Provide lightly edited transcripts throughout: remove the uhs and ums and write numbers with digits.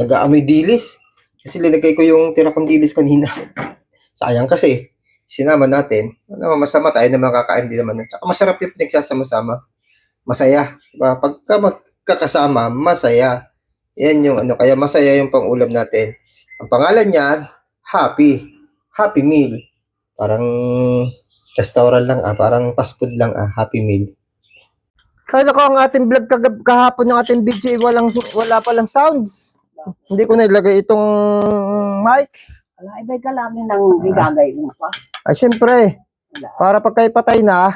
Nag-aamoy dilis. Kasi linagay ko yung tira kong dilis kanina. Sayang kasi. Sinama natin. Ano, masama tayo na makakain din naman. Tsaka masarap yung pinagsasama-sama. Masaya. Diba? Pagka magkakasama, masaya. Yan yung ano. Kaya masaya yung pang-ulam natin. Ang pangalan niya, Happy. Happy Meal. Parang restaurant lang parang fast food lang Happy Meal. Ay nako, ang ating vlog kahapon ng ating video wala palang sounds. Hindi ko nailagay itong mic. Wala, ibay ka lang ng bigagay mo pa. Ay syempre, para pag kayo patay na,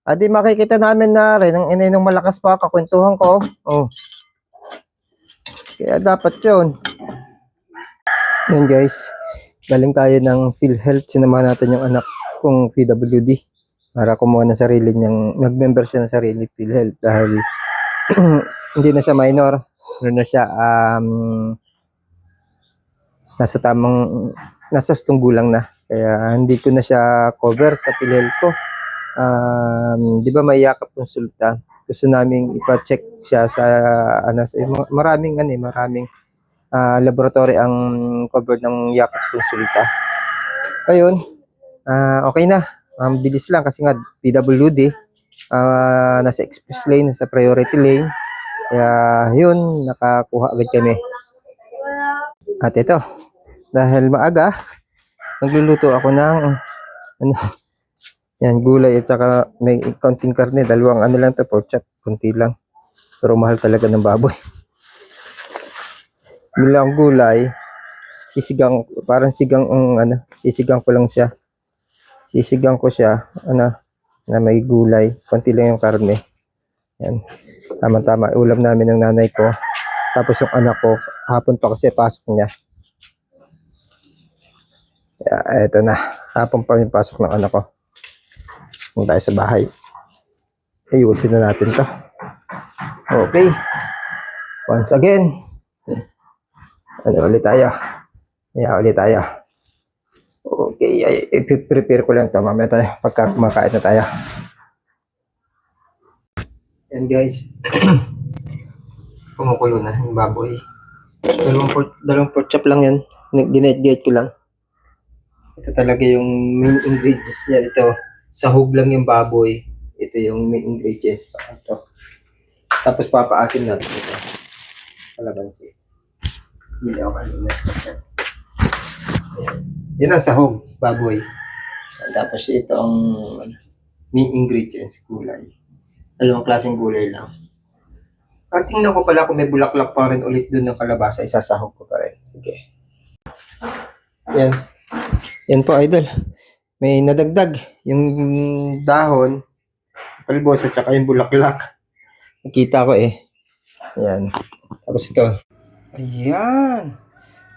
adi makikita namin na rin ang inay ng malakas pa kakwentuhan ko. Oh. Kaya dapat yun. Yan guys, galing tayo ng PhilHealth, sinamahan natin yung anak kong PWD para kumuha ng sarili niyang, mag-member siya ng sarili PhilHealth dahil hindi na siya minor, ano na siya, nasa 8 gulang na, kaya hindi ko na siya cover sa PhilHealth ko. Di ba may yakap konsulta, gusto naming ipa-check siya sa maraming laboratory ang covered ng yakap konsulta. Ayun, okay na. Bilis lang kasi nga PWD, nasa express lane, nasa priority lane. Kaya yun, nakakuha agad kami. At ito, dahil maaga, magluluto ako ng yan, gulay at saka may konting karne. Dalawang lang to, pork chop, konti lang. Pero mahal talaga ng baboy. Bilang gulay, sisigang, parang sigang sisigang ko lang siya. Sisigang ko siya, na may gulay. Konti lang yung karne. Yan. Tama-tama, ulam namin ng nanay ko. Tapos yung anak ko, hapon pa kasi pasok niya. Kaya, eto na. Hapon pa yung pasok ng anak ko. Kung tayo sa bahay. Ayusin na natin to. Okay. Once again. Ulit tayo. Ulit tayo. Okay, i-prepare ko lang ito. Mamaya tayo, pagka kumakain na tayo. Yan guys. Kumukulo na yung baboy. Dalawang pork chop lang yan. Ginate-gate ko lang. Ito talaga yung main ingredients niya. Ito, sahog lang yung baboy. Ito yung main ingredients. So, ito. Tapos papaasin natin ito. Kalabansi. Hindi ako kanina. Yan ang sahog, baboy. Tapos ito ang main ingredients, gulay. Dalawang klaseng gulay lang. At tingnan ko pala kung may bulaklak pa rin ulit dun ng kalabasa, isasahog ko pa rin. Sige. Yan. Yan po, idol. May nadagdag. Yung dahon, talbos at saka yung bulaklak. Nakita ko Ayan. Tapos ito. Ayan.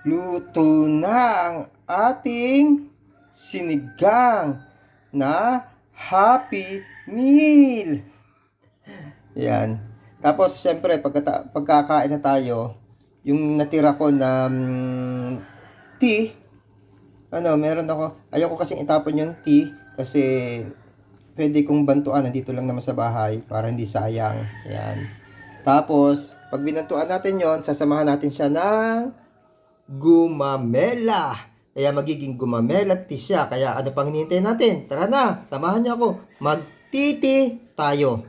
Luto na ang ating sinigang na Happy Meal. Yan. Tapos, syempre, pagkakain na tayo, yung natira ko na tea, meron ako. Ayoko kasing itapon yung tea kasi pwede kong bantuan. Nandito lang naman sa bahay para hindi sayang. Yan. Tapos, pag binantuan natin yon, sasamahan natin siya ng gumamela. Kaya magiging gumamela tea siya. Kaya ano pang hinihintay natin? Tara na, samahan niyo ako. Magtiti tayo.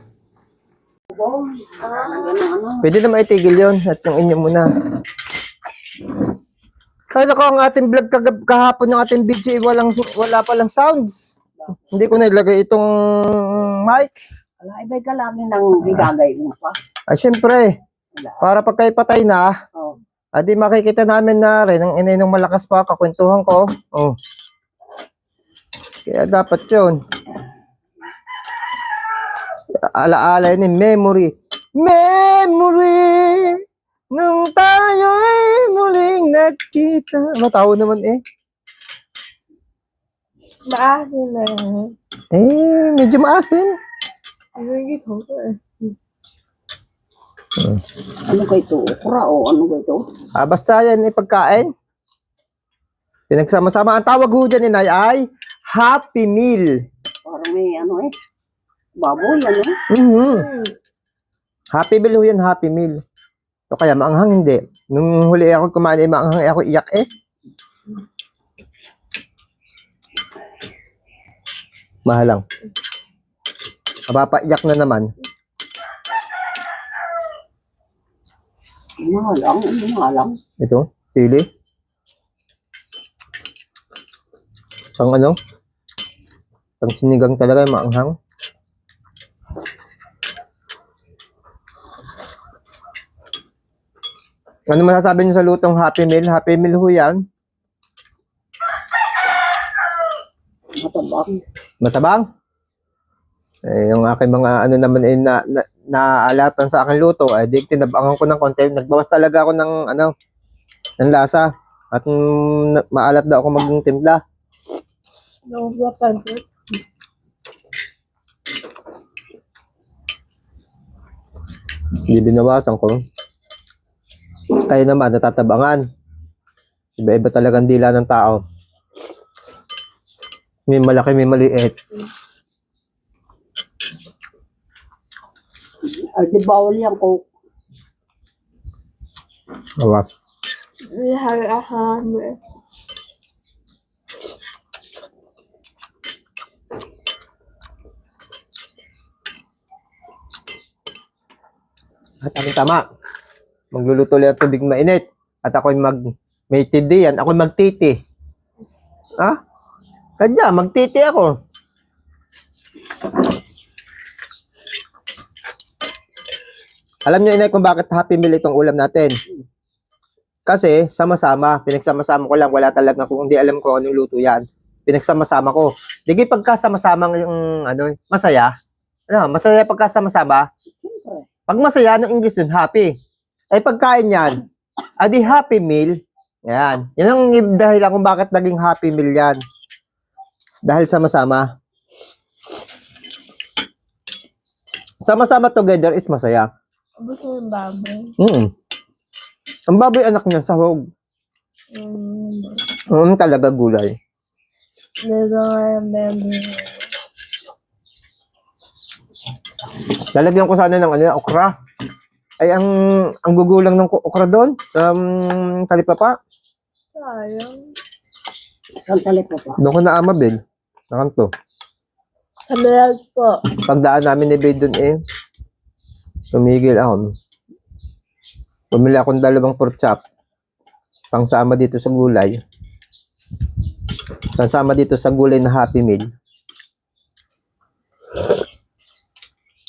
Pwede na maitigil yon at yung inyo muna. Ay nako, ang ating vlog kahapon ng ating video wala palang sounds. Hindi ko nailagay itong mic. Wala, ibay ka lang ng bigagay mo pa. Ay syempre, para pag kayo patay na, adi makikita namin na rin ang inay ng malakas pa kakwentuhan ko. Oh. Kaya dapat yun. Alaala ni memory nung tayo ay muling nagkita. Matawa naman Maasin na. Medyo maasin. Ay, ito ko Ano ba ito? Okra o ano ba ito? Basta yan pagkain. Pinagsama-sama. Ang tawag ho dyan ay Happy Meal. Parang may baboy Happy Meal ho yan, Happy Meal. Ito kaya maanghang hindi. Nung huli ako kumain, maanghang ako iyak eh. Mahalang. Mapapaiyak na naman. Mahalang. Ito, sili. Pang ano? Pang sinigang talaga, maanghang. Ano masasabi niyo sa lutong Happy Meal? Happy Meal ho yan. Matabang. Matabang. Eh, yung aking mga ano naman eh, naalatan sa aking luto, ay di tinabangan ko ng konti. Nagbawas talaga ako ng ano, ng lasa. At maalat daw ako magtimpla. Nauugapan ko. Hindi binawasan ko. Kaya naman, natatabangan. Iba-iba talagang dila ng tao. May malaki, may maliit. Ay, di bawal yan ko. Awa. Vi har ahan. At ang tama. Magluluto ulit ng tubig mainit. At ako'y may tindi yan. Ako'y magtiti. Ha? Kanya, magtiti ako. Alam niyo, inay, kung bakit Happy Meal itong ulam natin? Kasi, sama-sama. Pinagsama-sama ko lang. Wala talaga kung hindi alam ko anong luto yan. Pinagsama-sama ko. Digi pagkasama-sama yung ano, masaya. Ano, masaya pagkasama-sama. Siyempre. Pag masaya, anong English yun? Happy. Ay pagkain yan, adi Happy Meal. Yan. Yan ang dahilan kung bakit naging Happy Meal yan. Dahil sama-sama. Sama-sama together is masaya. Gusto yung baboy. Ang baboy anak niya sahog. Talaga gulay. Dito nga yung baboy. Lalagyan ko sana ng ano, okra. Ay, ang gugulang ng okra doon sa talipapa. Sayang. Isang talip pa. Doon ko na Bill. Nakanto. Kamelag po. Pagdaan namin ni Bay doon eh, tumigil ako. Bumili akong 2 pork chop. Pangsama dito sa gulay. Pangsama dito sa gulay na Happy Meal.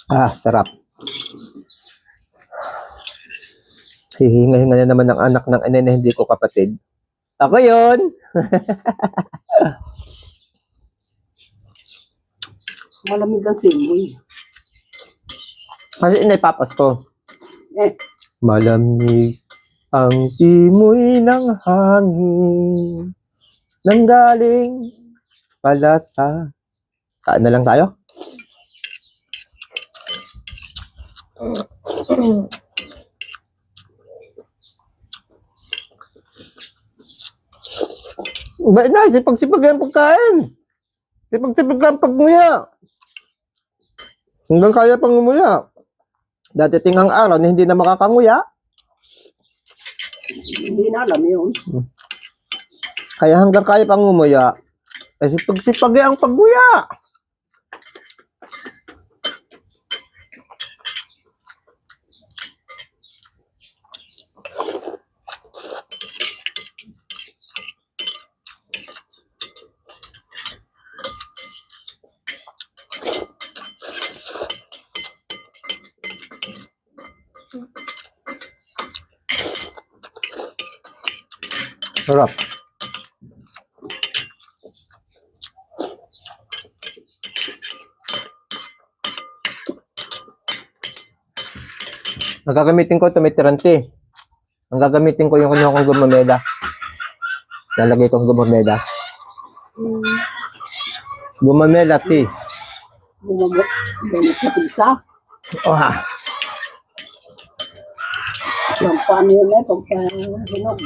Ah, sarap. Hihinga-hinga na naman ng anak ng ina na hindi ko kapatid. Ako yun! Malamig ang simoy. Kasi inay papas ko. Eh, Malamig ang simoy ng hangin nanggaling pala sa... Kain na lang tayo? Ba na, sipag-sipag ang pagkain. Sipag-sipag ang pagnguya. Hanggang kaya pang ngumuya. Dati tingang araw na hindi na makakanguya. hindi na alam yun. Kaya hanggang kaya pang ngumuya. Eh, sipag-sipag ang pagnguya. Sarap. Ang gagamitin ko ito, may tirante. Ang gagamitin ko yung kanya kong gumamela. Lalagay kong gumamela. Gumamela tea. Bumabot. Ganit sa pizza. Oh ha. Yung paano yun eh. Pagka-hinog.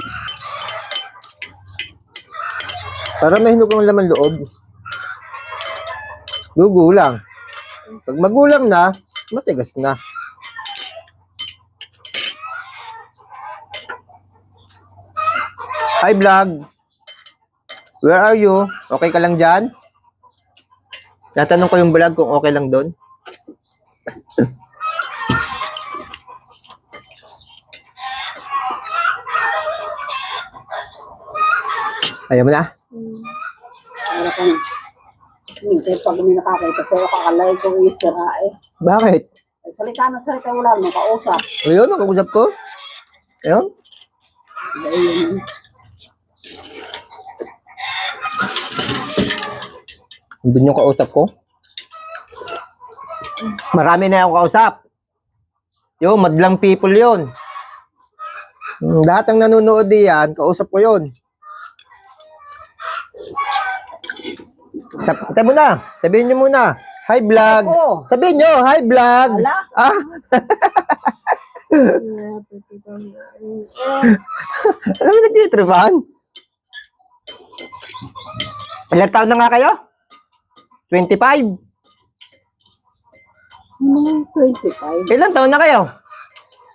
Para may hinog ang laman loob. Gugulang. Pag magulang na, matigas na. Hi, vlog. Where are you? Okay ka lang dyan? Natanong ko yung vlog kung okay lang doon. Ayaw mo na? Para kang, minsan pag may nakakita sa'yo, kakalay ko isira eh. Bakit? Ay, salita na salita, wala namang kausap. Ayun, nakakusap ko. Ayun. Ayun. Doon yung kausap ko. Marami na akong kausap. Yo, madlang people yon. Lahat ng nanonood diyan, kausap ko yon. Sabi mo na. Sabihin nyo muna. Hi, vlog. Ako. Sabihin nyo, hi, vlog. Wala. Ah, alam mo nagtitripan? Ilang taon na nga kayo? 25? 25. Ilang taon na kayo?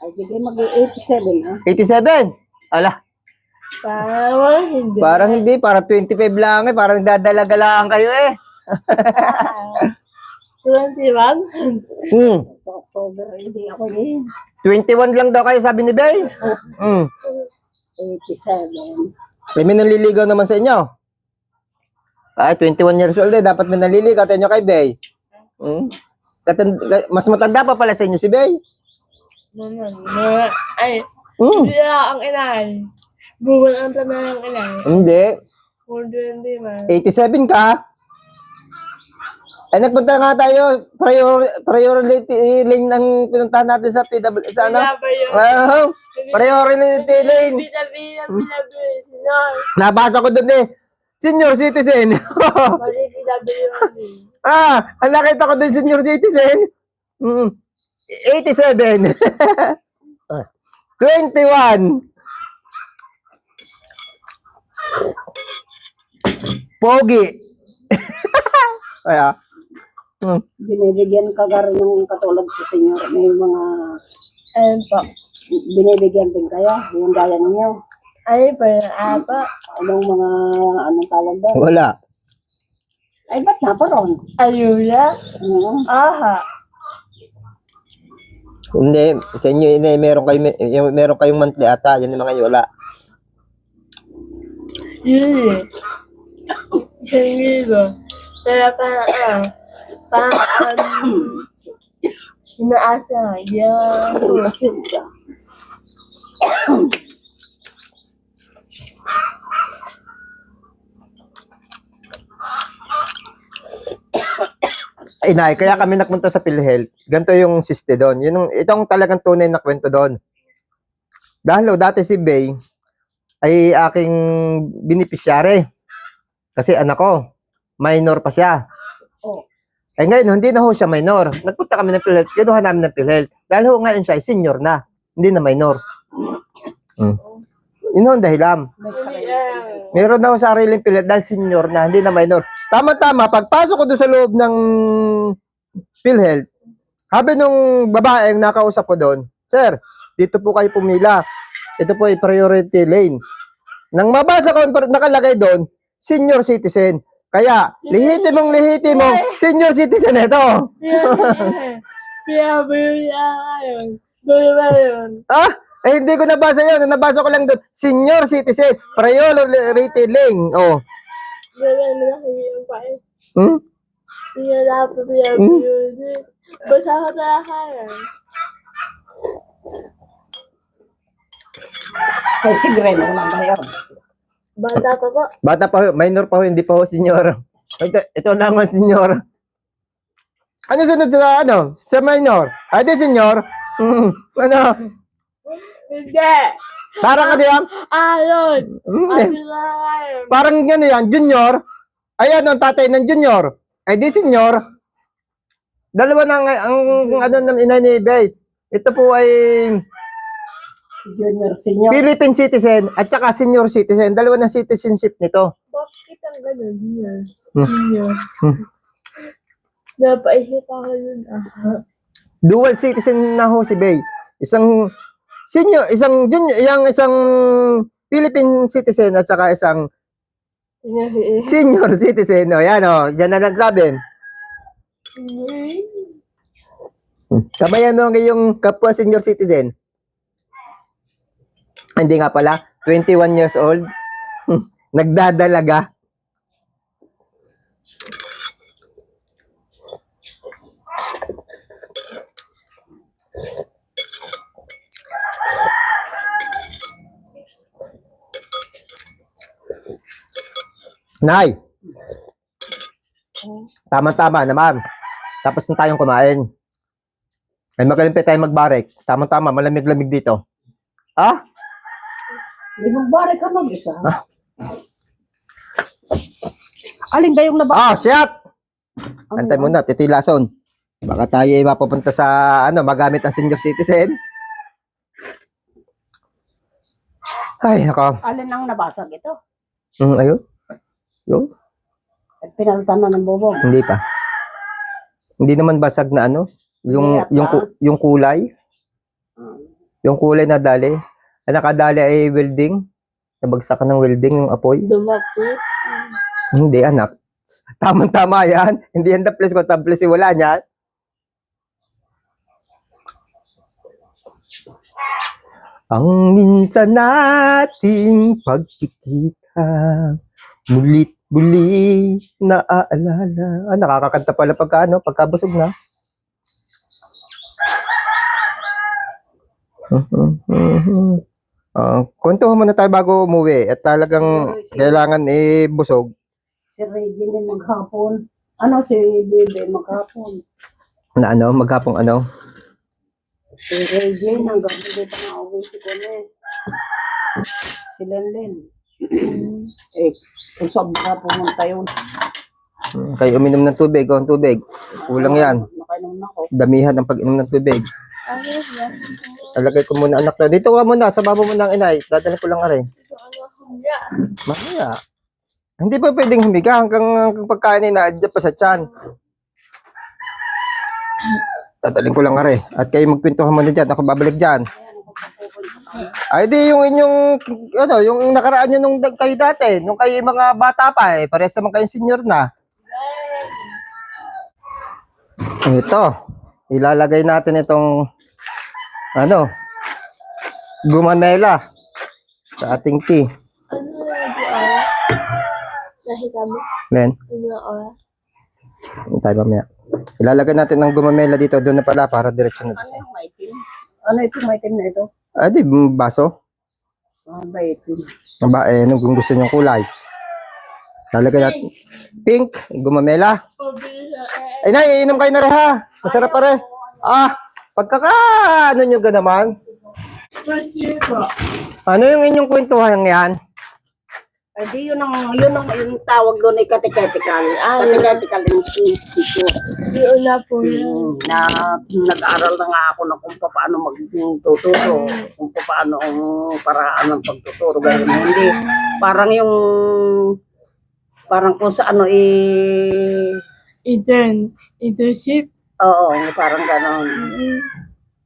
Ay, bigay mag-87 ha. 87? Ala, Parang hindi. parang hindi. Parang 25 lang eh. Parang dadalaga lang kayo eh. 21? Sa October, hindi ako eh. 21 lang daw kayo, sabi ni Bay. 87. May naliligaw naman sa inyo. Ay, 21 years old eh. Dapat may naliligaw tayo nyo kay Bay. Mas matanda pa pala sa inyo si Bay. Ay, Mm. hindi na ang inay. Buwan ang tanah ng inay. Hindi. 420 man. 87 ka. Ay, nagpunta nga tayo. Priority lane ang pinuntahan natin sa PW. Sa ano? Priority lane. Nabasa ko doon eh. Senior citizen. Mali PWD. Ang nakita ko doon senior citizen. 87. 21. Pogi. Kaya. Binibigyan ka gar ng katulad sa senior. May mga Ayun po. binibigyan din kayo. Yung gaya ninyo. Ayun po yung apa. Anong mga, anong tawag doon? Wala. Ay, ba't nga pa ron? Ayuya. Aha. Hindi. Sa inyo, hindi. Meron kayong monthly ata. Yan yung mga inyo, wala. Yun eh. Hindi ba? Kaya parang inaasa. Yan. Silda. Ay, Nay, kaya kami nagpunta sa PhilHealth. Ganito yung siste doon. Itong talagang tunay na kwento doon. Dahil dati si Bay ay aking beneficiary. Kasi anak ko, minor pa siya. Oh. Eh ngayon, hindi na ho siya minor. Nagpunta kami ng PhilHealth. Kinuha namin ng PhilHealth. Dahil ho ngayon siya ay senior na. Hindi na minor. Yun ho ang dahilan. Meron na ho sariling PhilHealth dahil senior na, hindi na minor. Tama-tama, pagpasok ko doon sa loob ng PhilHealth, sabi nung babaeng nakausap ko doon, "Sir, dito po kayo pumila. Ito po ay priority lane." Nang mabasa ko, nakalagay doon, senior citizen. Kaya, lihitimong senior citizen ito. Kaya ba yun? Doon ba yun? Hindi ko nabasa yun. Nabasa ko lang doon, senior citizen, priority lane. Oh. Doon na nakikita pa eh. Hindi na dapat kaya ba yun? Basta ko na kaya. Ay, sigre na lang ba yun? Bata pa po. Bata pa ho, minor pa ho, hindi pa ho senior. Ito lang ang senior. Ano sunod sa sa minor? Ay, di senior. Ano? Hindi. Parang ano yan? Ayun. Hindi. Ayun. Parang ano yan, junior. Ayan, ang tatay ng junior. Ay, di senior. Dalawa na ang ano ng inay ni Bay. Ito po ay Junior, senior. Philippine citizen at saka senior citizen. Dalawa na citizenship nito. Bakit ang ganun yun? Napaisip ako yun. Dual citizen na ho si Bay. Isang senior, isang junior, isang Philippine citizen at saka isang Hindi. senior citizen. O, yan o. Yan na nagsabi. Kabayan mo ang iyong kapwa senior citizen. Hindi nga pala. 21 years old. Nagdadalaga. Nay! Tama-tama naman. Tapos na tayong kumain. Ay magalimpit tayo magbarek. Tama-tama, malamig-lamig dito. Ha? Hindi magbari ka mag-isa. Alin ba yung Ah, shit! Antay muna, titilason. Baka tayo ay mapupunta sa, magamit ang senior citizen. Ay, nako. Alin ang nabasag ito? Ayun. Yung? At pinalitan na ng bubong. Hindi pa. Hindi naman basag na yung kulay. Yung kulay na dali. Ang nakadali ay welding. Nabagsakan ng welding yung apoy. Dumakit. Hindi, anak. Tama-tama yan. Hindi yan taples ko. Taples wala niyan. Ang minsan nating pagkikita, mulit muli naaalala. Nakakakanta pala pagkabusog na. Kwentuhan muna tayo bago umuwi at talagang kailangan busog. Si Reggie din maghapon. Ano si Bebe maghapon? Na maghapong Si Reggie hanggang hindi pa na-uwi si Kone. Si Lenlen. Kung saan ka pumunta yun. Kayo uminom ng tubig, ang tubig. Kulang yan. Nakainom na ako. Damihan ng pag-inom ng tubig. Ano yan? Talagay ko muna anak na. Dito ka muna, sa baba mo ng inay. Dadala ko lang aray. Ito ano kanya? Mamaya. Hindi pa pwedeng humiga hanggang pagkain ay naadya pa sa tiyan. Dadaling ko lang aray. At kayo magpintuhan muna dyan. Ako babalik dyan. Ay di yung inyong, yung nakaraan nyo nung kayo dati. Nung kayo mga bata pa Parehas naman kayong senior na. Ito. Ilalagay natin itong gumamela sa ating tea. Ano yung oras? Nakita mo? Len, Ano yung oras? tayo mamaya. Ilalagay natin ng gumamela dito. Doon na pala para diretso na Ano doon. yung maitim? Ano ito maitim na ito? Ah, di baso. Maitim. Aba, kung gusto niyong kulay. Lalagay natin. Pink, gumamela. Pabili sa Ay, nay, iinom kayo na rin ha. Masarap pa rin. Pagkaka, nyo ka naman. Kasi po. Ano yung inyong kwentuhan yan? Ay di yun yung tawag doon ay catechetic-al. Catechetic-al institute. Yun na po yun. Na nag-aral na nga ako na kung paano magtuturo, kung paano ang paraan ng pagtuturo. Ganyan, hindi. Parang kung sa Internship. oo, parang gano'n.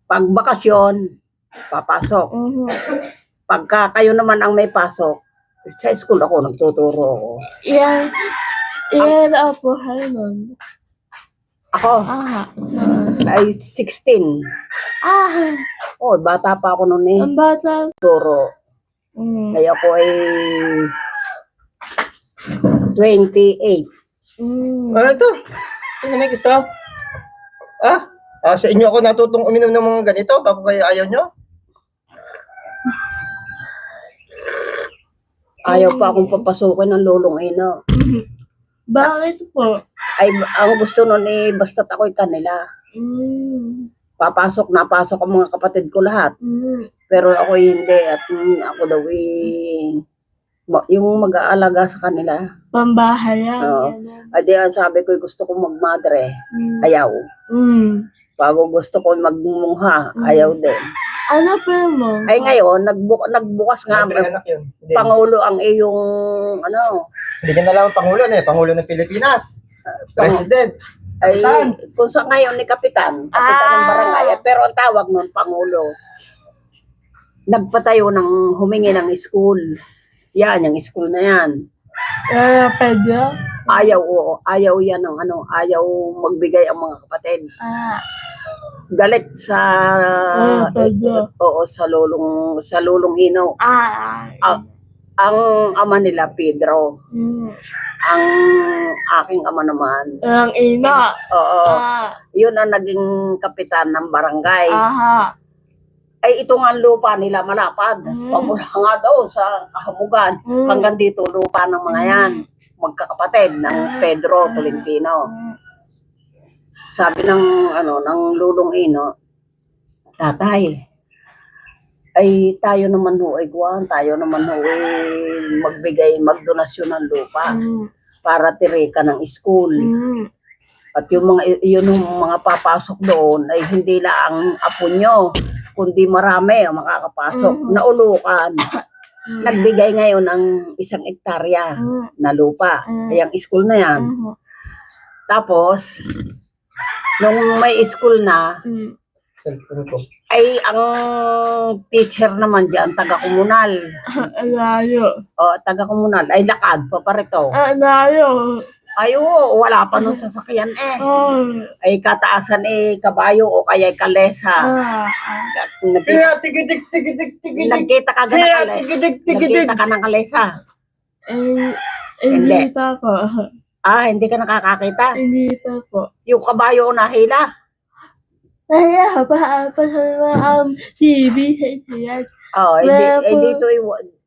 Pag bakasyon, papasok. Pagka kayo naman ang may pasok, sa school ako, nagtuturo ako. Yan. Yan ang po nun. Ako, ay 16. Oh, bata pa ako noon Ang bata. Turo. Kaya ako ay 28. Ito. Sino may gusto? Sa inyo ako natutong uminom ng mga ganito bago kayo ayaw nyo? Ayaw pa akong papasukin ng lolong ina. Bakit po? Ay, ang gusto nun basta't ako'y kanila. Napasok ang mga kapatid ko lahat. Pero ako hindi. At ako daw yung mag-aalaga sa kanila. Pambahay yan. Oo. Ay, di ang sabi ko, gusto kong magmadre. Ayaw. Bago gusto ko magmungha, ayaw din. Ano pa mo? Ay ngayon, nagbukas nga ang anak yun. Hindi. Pangulo ang iyong Hindi ka na lang Pangulo Pangulo ng Pilipinas. President. ay Kapitan. kung sa ngayon ni Kapitan ng barangay, pero ang tawag nun Pangulo. nagpatayo ng humingi ng school. Yan, yung school na yan. Pwede? Ayaw yan ng ayaw magbigay ang mga kapatid. Galit sa Pwede. oo, sa lulong Hino. Ang ama nila Pedro. Ang aking ama naman. Ang ina. Oo. Yun ang naging kapitan ng barangay. Ay ito nga ang lupa nila malapad. Pamula nga daw sa kahamugan. Hanggang dito lupa ng mga yan. Magkakapatid ng Pedro Tolentino. Sabi ng lulong Hino, tatay, ay tayo naman ho ay kuwan, tayo naman ho ay magdonasyon ng lupa para tireka ng school. At yung mga papasok doon ay hindi lang apo nyo, kundi marami ang makakapasok. Naulukan. Nagbigay ngayon ng 1 hektarya na lupa. Ay ang school na yan. Tapos, nung may school na, Cellphone ko. ay ang teacher naman dyan, taga-komunal. Layo. O, taga-komunal. Ay, lakad, paparito. Layo. Ay, oo, wala pa nung sasakyan eh. Ay, kataasan kabayo o kaya kalesa. Tigidig. Nagkita ka ng kalesa. Nagkita ka ng kalesa. Hindi pa po. Hindi ka nakakakita. Hindi pa po. Yung kabayo o nahila. Kaya pa sa TV sa yan.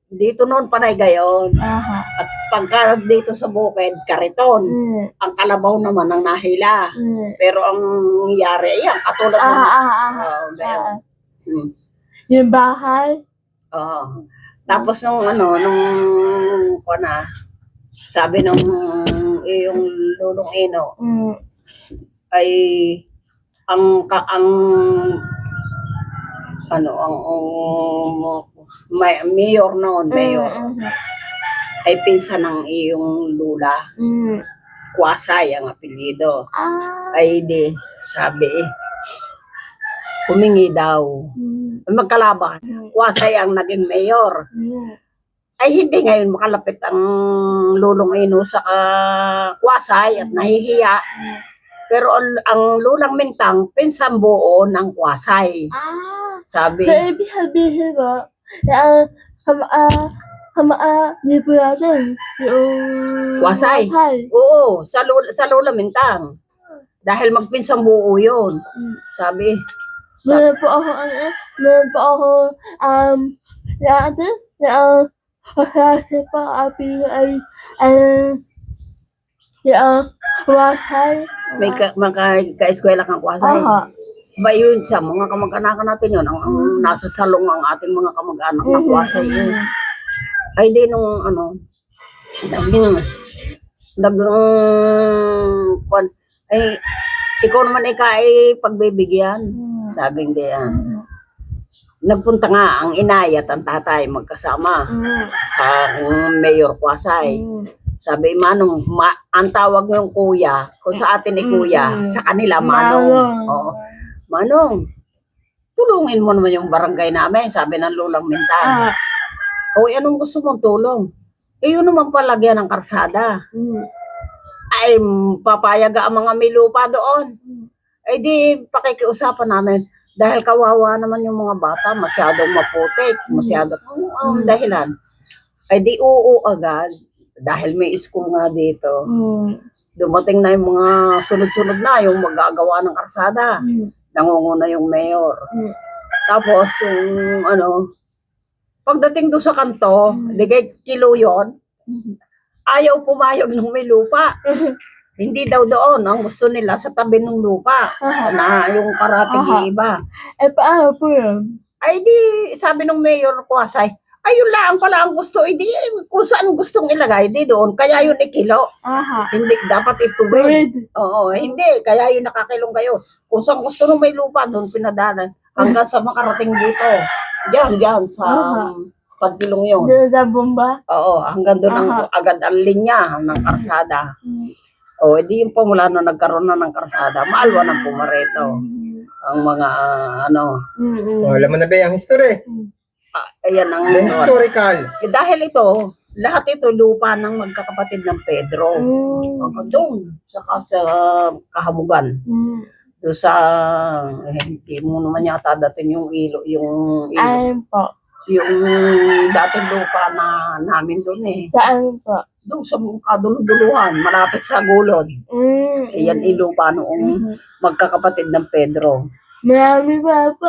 Dito noon panay gayon. At pagka dito sa bukid, kariton. Ang kalabaw naman ang nahila. Pero ang yari, yan, katulad ng... gayon. Yung bahay. Tapos sabi nung yung lulong Hino, ay ang mayor noon, ay pinsan ng iyong lula. Kuwasay ang apelyido. Ay di, sabi humingi daw. Magkalaban. Kuwasay ang naging mayor. Ay hindi ngayon makalapit ang lulong Hino sa Kuwasay at nahihiya. Pero ang lulang Mintang, pinsang buo ng Kuwasay. Sabi. Ibig sabihin ba, di po natin yung Kuwasay. Oo, sa lula Mintang. Dahil magpinsang buo yun. Sabi. Meron po ako, kasi pa, ay, Kuwasay. May ka-eskwela kang Kuwasay. Ba yun sa mga kamag-anak natin yun, ang nasa salong ang ating mga kamag-anak ng Kuwasay yun. Ay di nung ikaw naman pagbibigyan. Sabing diyan. Nagpunta nga ang inay at ang tatay magkasama sa Mayor Kuwasay. Sabi, Manong, ang tawag ng kuya, kung sa atin kuya, sa kanila, Manong. Oo. Manong, tulungin mo naman yung barangay namin, sabi ng lulang Mintang. Uy, anong gusto mong tulong? Yun naman palagyan ng karsada. Ay, papayaga ang mga may lupa doon. Ay di, pakikiusapan namin. Dahil kawawa naman yung mga bata, masyadong maputik, masyadong, dahilan. Ay di, agad. Dahil may school nga dito. Dumating na yung mga sunod-sunod na, yung magagawa ng karsada. Nangunguna yung mayor. Tapos, yung pagdating doon sa kanto, ligay kilo yun, ayaw pumayag ng may lupa. Hindi daw doon. Ang gusto nila sa tabi ng lupa. Na yung karating iba. Paano po yun? Ay di, sabi ng mayor Kuwasay, ayun lang pala ang gusto. Di, kung saan gustong ilagay, di doon. Kaya yun ikilo. Hindi, dapat ituwid. Oo, hindi. Kaya yun nakakilong kayo. Kung saan gusto nung may lupa, doon pinadalan. Hanggang sa makarating dito. Diyan, sa pagkilong yun. Doon sa bomba? Oo, hanggang doon agad ang linya ng karsada. Di yung pamula na nagkaroon na ng karsada, maalwa ng pumareto. Ang mga Alam mo na ba yung history? Ayan ang The historical. dahil ito, lahat ito lupa ng magkakapatid ng Pedro. Doon, sa Kahamugan. Doon sa, hindi mo naman yata dating yung ilo, Ayun po. yung dating lupa na namin doon eh. Saan po? Doon sa kaduluduluhan, malapit sa Gulod. Ayan ilupa noong magkakapatid ng Pedro. Marami pa po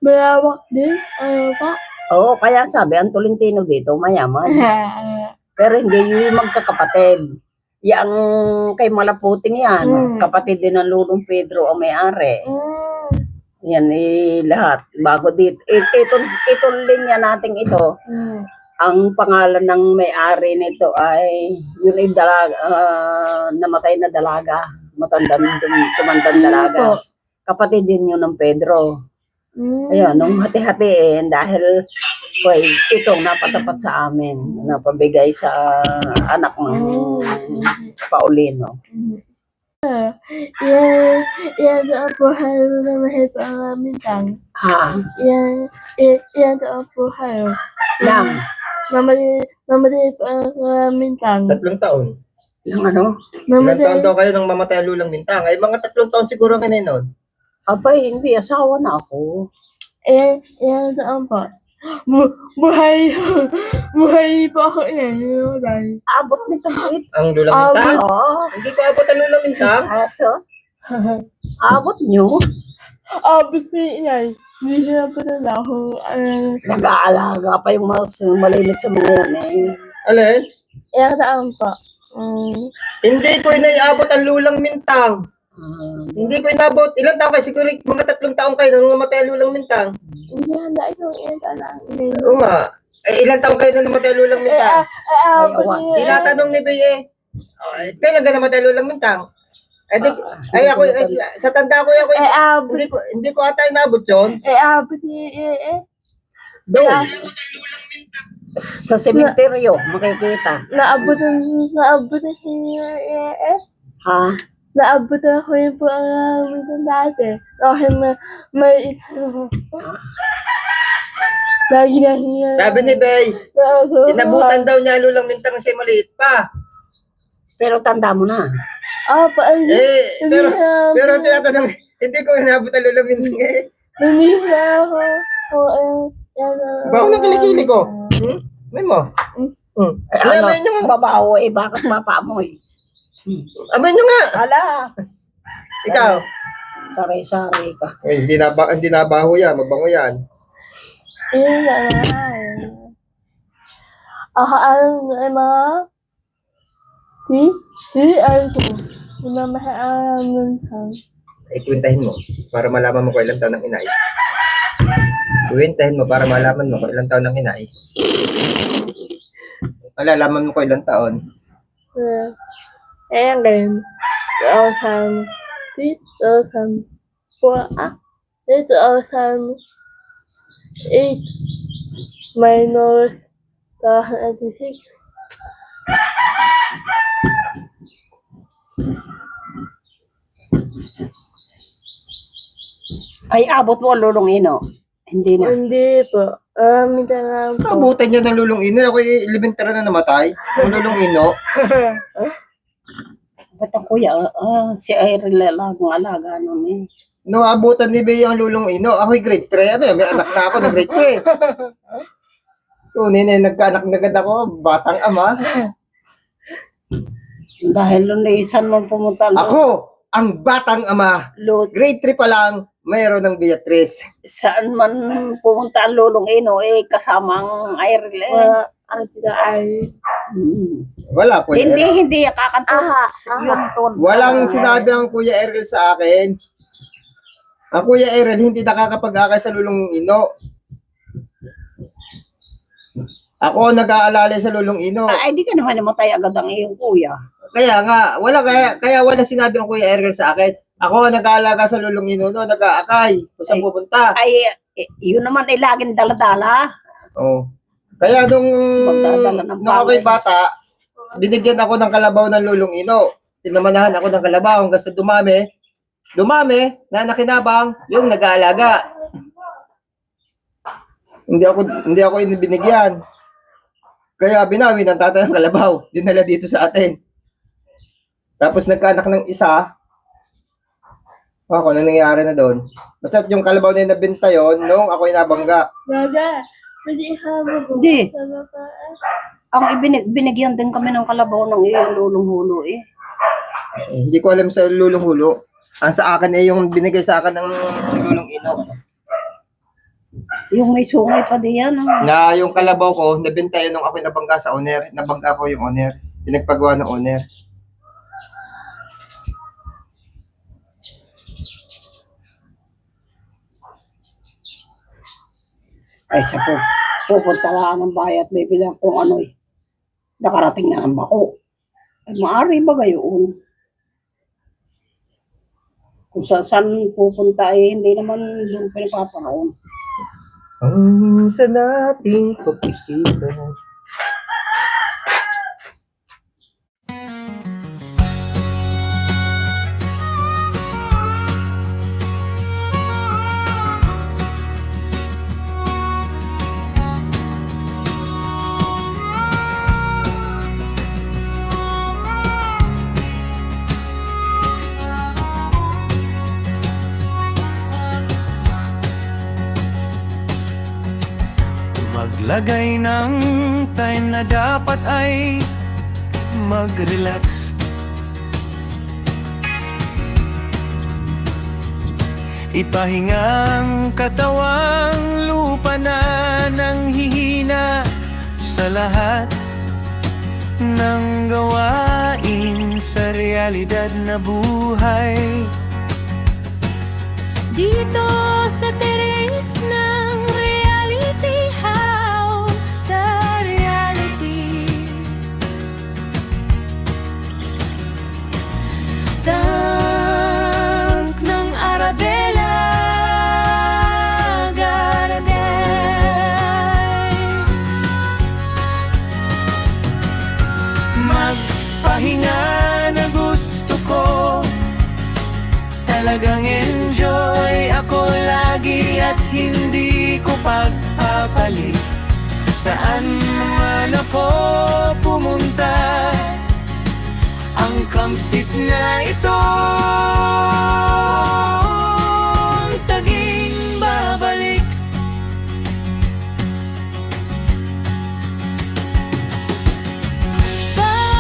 malawak din. Ano pa? Oo, kaya sabi, ang Tolentino dito, mayaman. Pero hindi yung magkakapatid. Yang kay Malaputing yan, kapatid din ng Lulong Pedro ang may-ari. Yan lahat. Bago dito. Itong linya nating ito, ang pangalan ng may-ari nito ay yung dalaga, namatay na dalaga. Tumandang dalaga. Kapatid din yun ng Pedro. Ayan, nung hati-hatiin dahil itong napatapat sa amin, napabigay sa anak ng Paulino. Yan ang buhay na mahirap ang amintang. Ha? Yan ang buhay. Lang. Namatay ang amintang. 3 taon. Yung ano? Ilang taon daw kayo nang mamatay ang lulang Mintang? Ay, mga 3 taon siguro ka na nun. Abay, hindi. Asawa na ako. Yan ang po. Buhay pa ako yan. Abot nito ito. Ang lulang Mintang? Oo. Hindi ko abot ang lulang Mintang. Aso? Abot nyo? Abot ko yan. Hindi sila pa na ako. Nag-aalaga pa yung malilit sa mga yan eh. Alin? Yan ang po. Hindi ko inaiabot ang lulang Mintang. Hindi ko inabot. Ilang taon kayo? Siguro mga 3 taon kayo nang namatay ang lulang Mintang. Hindi handa ito. Yan lang. Oo nga. Ilang taon kayo nang namatay ang lulang Mintang? Tinatanong ni Bey kailan ka namatay ang lulang Mintang? Ako, sa tanda ko, hindi ko ata inabot yun. Abot Doon. Sa sementeryo, makikita. naabot Ha? naabot ako yung po ang aming dati. Okay, may lagi na hiya. Sabi ni Bey, inabutan daw niya lulang Mintang kasi maliit pa. Pero tanda mo na. Pero tinatanong, hindi ko inabot ang lulang Mintang eh. Hindi na ako. Bako ng kilikili ko. May mo? Ano, babaho eh, bakit mapaamoy? Amay nyo nga. Hala, Ikaw. sari-sari ka. Eh, hindi nabaho yan. Magbango yan. Ako ang mga Kwentahin mo para malaman mo kung ilang taon ng inay. Kwentahin mo para malaman mo kung ilang taon ng inay. Malalaman mo kung ilang taon. Ayan ganyan. 2008 minus 2086. Ay, abot mo ang Lulong Ino. Hindi na. Hindi po. Minsan nga po. Abutan niya ng lulong ino. Ako elementary na namatay. Ang lulong ino. Ba't ang kuya? Si Irene lalagang alaga nun eh. No, abutan ni Bea ang lulong ino. Ako'y grade 3. Ano yun? May anak na ako na grade 3. Tunay na nagkaanak na agad ako. Batang ama. Dahil nun isan mo pumunta. Ako, ang batang ama. Grade 3 pa lang, mayroon ng Beatrice. Saan man pumunta ang Lulong Ino eh, kasamang Irene eh. Ang sila ay Wala po. Hindi kakatot. Yung ton. Walang sinabi ang Kuya Errol sa akin. Ang Kuya Errol hindi nakakapag-akay sa lulong ino. Ako nag-aalala sa lulong ino. Ay, di ka naman namatay agad ang iyong kuya. Kaya nga, kaya wala sinabi ang Kuya Errol sa akin. Ako nag-aalaga sa lulong ino, no, nag-aakay. Kung saan pupunta. Ay, yun naman ay laging daladala. Oh. Kaya nung Magdadala ng ako'y palay. bata, binigyan ako ng kalabaw ng lulong ino. Tinamanahan ako ng kalabaw hanggang sa dumami, na nakinabang yung nag-aalaga. Hindi ako binigyan. Kaya binawi ng tatay ng kalabaw. Dinala dito sa atin. Tapos nagkaanak ng isa. Ako, ano nangyari na doon? Basta yung kalabaw na yung nabenta yun, nung ako'y nabangga. Dada, pwede ihama ko Hindi. sa babae. Ang binigyan din kami ng kalabaw ng iyong lulong hulo eh. Hindi ko alam sa lulong hulo. Ang sa akin ay yung binigay sa akin ng lulong ino. Yung may sungay pa diyan. Na yung kalabaw ko, nabenta yun nung ako'y nabangga sa owner. Nabangga ko yung owner. Pinagpagawa ng owner. Ay, sa po. Pupunta lang ng bahay at bibilang kung ano eh. Nakarating na ng bako. Ay, maaari ba gayon? Kung saan pupunta eh, hindi naman doon pinapapanoon. Ang sa nating pagkikita. Maglagay ng time na dapat ay mag-relax. Ipahingang katawang lupa na nang hihina sa lahat ng gawain sa realidad na buhay. Dito sa teres ng reality house, sa reality tank ng Arabella Garagay. Magpahinga na gusto ko, talagang enjoy ako lagi at hindi ko pagpapalit. Saan man ako pumunta, ang kamsit na ito taging babalik.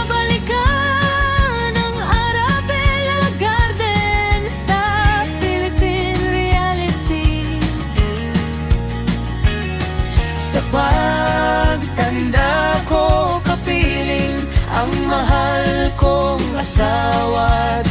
Babalikan ang Arabella Garden sa Philippine reality. Sa pagtanda ko, kapiling ang mahal kong asawa.